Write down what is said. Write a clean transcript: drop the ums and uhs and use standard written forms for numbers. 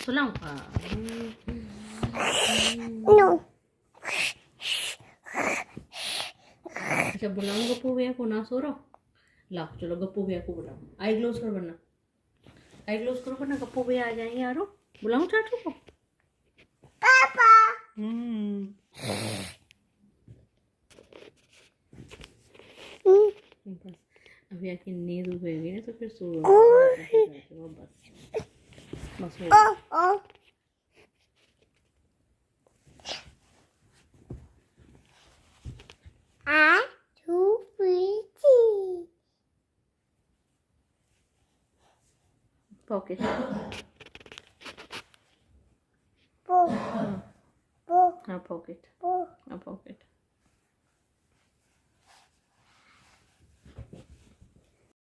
सुलाऊं? No अच्छा बुलाऊं गप्पू भैया को? ना सो रहा? ला चलो गप्पू भैया को बुलाऊं। आई ग्लोज करो वरना, आई ग्लोज करो वरना गप्पू भैया आ जाएंगे। यारो बुलाऊं चाचू को? पापा बस अभी आके नींद उड़ेगी ना तो फिर सो बस बस हो गया। पॉकेट हाँ पॉकेट हाँ पॉकेट